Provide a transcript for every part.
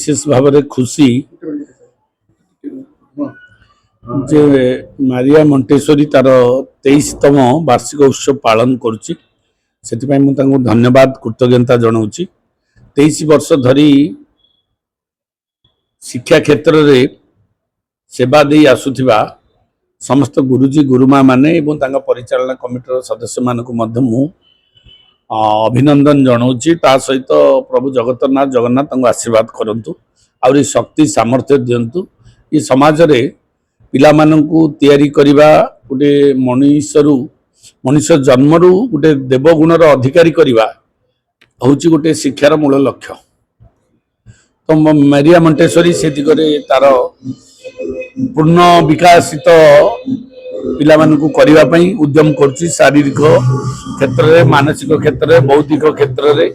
विशेष भाव में खुशी जे मारिया मंटेश्वरी तार 23तम वार्षिक उत्सव पालन करुच्ची से धन्यवाद कृतज्ञता जनाऊँगी 23 वर्ष धरी शिक्षा क्षेत्र में सेवा दे आसुथिबा समस्त गुरुजी गुरुमा माने एवं परिचालना कमिटर सदस्य मानक अभिनंदन जनाऊँगी सहित प्रभु जगन्नाथ आशीर्वाद करंतु और शक्ति सामर्थ्य दिंतु ये समाज रे पिला मानकु तैयारी करिबा गोटे मनुष्य जन्मरू गोटे देवगुणर अधिकारी करिबा होची गोटे शिक्षार मूल लक्ष्य। तो मारिया मंटेश्वरी से दिगरे तार पूर्ण विकासित पिला मानकु करिबा पई उद्यम करछि शारीरिक क्षेत्र रे मानसिक क्षेत्र रे बौद्धिक क्षेत्र रे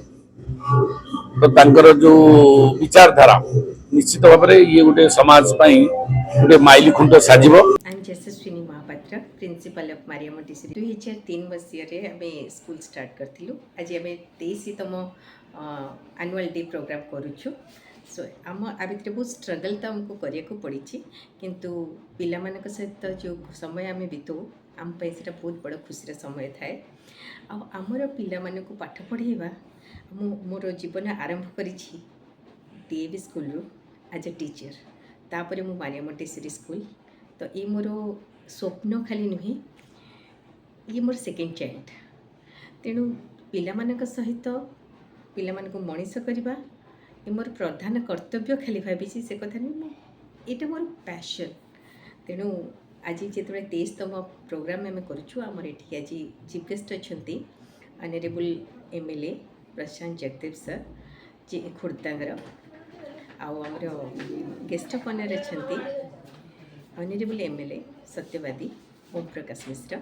तो तांकर जो विचारधारा निश्चित भाव में ये गोटे समाज पई गोटे माइल खुंट साजिबो। I am Yashaswini Mahapatra principal of Maria Montessori 2003 मसीह रे हमें स्कूल स्टार्ट करथिलु आज हमें 23तम एनुअल डे प्रोग्राम करूछु। सो आम आ भितर बहुत स्ट्रगल तो हमको करिया को पड़ी किंतु पिला मानक सहित जो समय आम बीतू आम से बहुत बड़ खुशी समय थाए आमर पिला मानक पाठ पढ़ेबा मोर जीवन आरंभ करी डीएवी स्कूल रू एज ए टीचर तापर मु मारिया मंटेश्वरी स्कूल तो ये मोर स्वप्न खाली नुहे ये मोर सेकेंड चाइल्ड तेणु पिला मानक सहित पिला मानक मनीष करवा ये मोर प्रधान कर्तव्य खाली भावी से कथा नहीं ये मोर पैशन। तेणु आज जो 23तम प्रोग्राम आम करमर ये आज चीफ गेस्ट अच्छा ऑनरेबल एमएलए प्रशांत जगदेव सर जी खुर्दांगर आमर गेस्ट ऑफ ऑनर अच्छा ऑनरेबल एमएलए सत्यवादी ओम प्रकाश मिश्र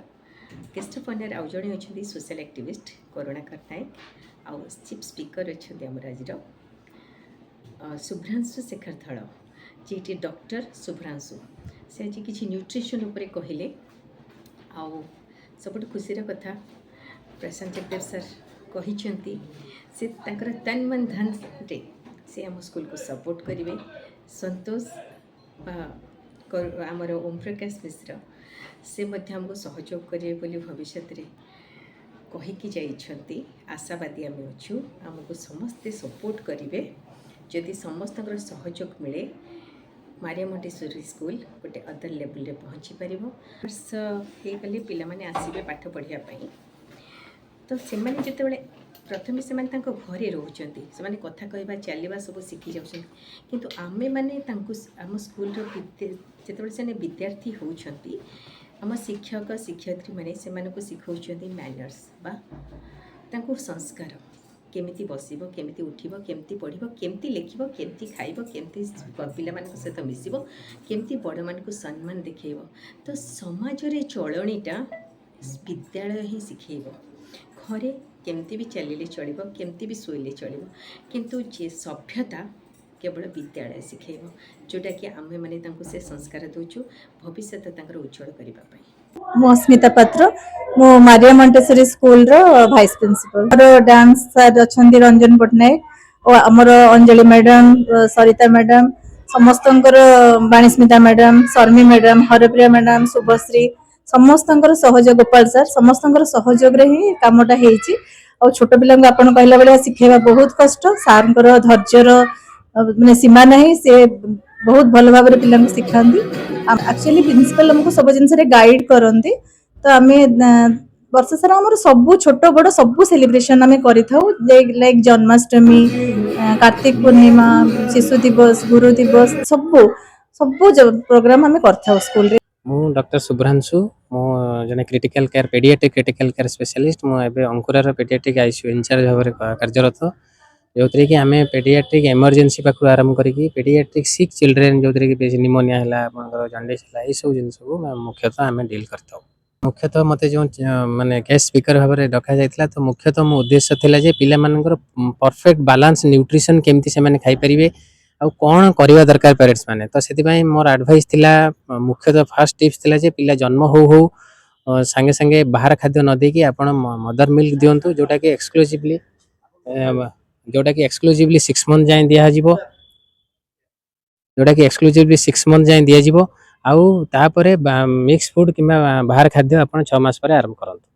गेस्ट ऑफ ऑनर आउ जड़े अच्छा सोशल एक्टिविस्ट करुणाकर नायक आउ चीफ स्पीकर अच्छा आमर आज शुभ्रांशु शेखर थल जी डॉक्टर शुभ्रांशु से आज किसी न्यूट्रिशन उपरे कहले आउ सब खुशी कथा प्रशांत जगदेव सर कही से तन मन धन रे से आम स्कूल को सपोर्ट करेंगे। संतोष आमर ओम प्रकाश मिश्र से हमको सहयोग करेंगे बोली भविष्य में कहीकि जाइछंती आशावादी आम अच्छू आमको समस्ते सपोर्ट करेंगे जदि समस्त सहयोग मिले मारिया मंटेश्वरी स्कूल गोटे अदर लेवल रे पहुँची पार वर्ष हो गले पिला माने आसबे पाठ पढ़ाई तो सेमाने जितेबाला प्रथमे से घरे रोचंती से कथा कहवा चलवा सब शिखी जाऊँ किंतु आमे माने आम स्कूल जितेबाला से विद्यार्थी होती आम शिक्षक शिक्षयित्री मैंने से शिखाऊँ मैनर्स बा संस्कार केमिति बसिबो केमिति उठिबो केमिति पढ़िबो केमिति लिखिबो केमिति खाइबो केमिति पिला मानक सहित मिसिबो केमिति बड़ मानक सम्मान देखैबो तो समाज रे चलणीटा विद्यालय ही शिखेबो घरे केमिति भी चलिले चलिबो केमिति भी सोइले चलिबो किंतु जे सभ्यता केवल विद्यालय शिखेबो जोटा कि आमे माने तांको से संस्कार दोचु भविष्य तांकर उज्जवल करिबा पई। मो स्मिता पात्र मो मारिया मंटेश्वरी स्कूल रो वाइस प्रिंसिपल और डांस सर अछंती रंजन पटनायक और हमर अंजलि मैडम सरिता मैडम समस्तंकर बाणीस्मिता मैडम शर्मी मैडम हरप्रिया मैडम शुभश्री समस्तंकर सहयोग गोपाल सर समस्तंकर सहयोग रे ही कामटा हेची और छोट पिला आपन कहला बेले शिखेबा बहुत कष्ट सारंकर धैर्यर माने सीमा नहीं से बहुत भल भाव पिला शिखाती एक्चुअली प्रिंसिपल हमको सब जिनस गाइड करती तो आम वर्ष सारा आम सब छोट बड़ सब सेलिब्रेशन आम लाइक जन्माष्टमी कार्तिक पूर्णिमा शिशु दिवस गुरु दिवस सब सब प्रोग्राम आम कर स्कूल रे। मु डॉक्टर शुभ्रांशु मु जने critical care paediatric critical care specialist मु एबे अंकुरार पेडियाट्रिक आईसीयू इंचार्ज भाବରେ कार्यरत जोतरे कि आमे पेडियाट्रिक इमरजेंसी पाखु आरंभ करिकि पेडियाट्रिक सिक चिल्ड्रेन जोतरे कि बेसी निमोनिया हला आपनकर जॉन्डिस हला ए सब जिंस को मुख्यतः आमे डील करथौ। मुख्यतः मते जो माने गेस्ट स्पीकर भाବରେ डका जायतला तो मुख्यतः मो उद्देश्य थिला जे पिला मानकर परफेक्ट बैलेंस न्यूट्रिशन केमति से माने खाइ परिबे आ कोन करिवा दरकार पेरेंट्स माने तो सेति भाई मोर एडवाइस थिला मुख्यतः फर्स्ट टिप्स थिला जे पिला जन्म हो संगे संगे बाहर खाद्य न देकी आपण मदर मिल्क दियंतु जोटा कि एक्सक्लूसिवली 6 मंथ जाए दिया जीवो जोटाकि एक्सक्लूसिवली 6 मंथ जाए दिज्व आउ तापर मिक्स फूड कि बाहर खाद्य आप 6 मास पर आरंभ करते।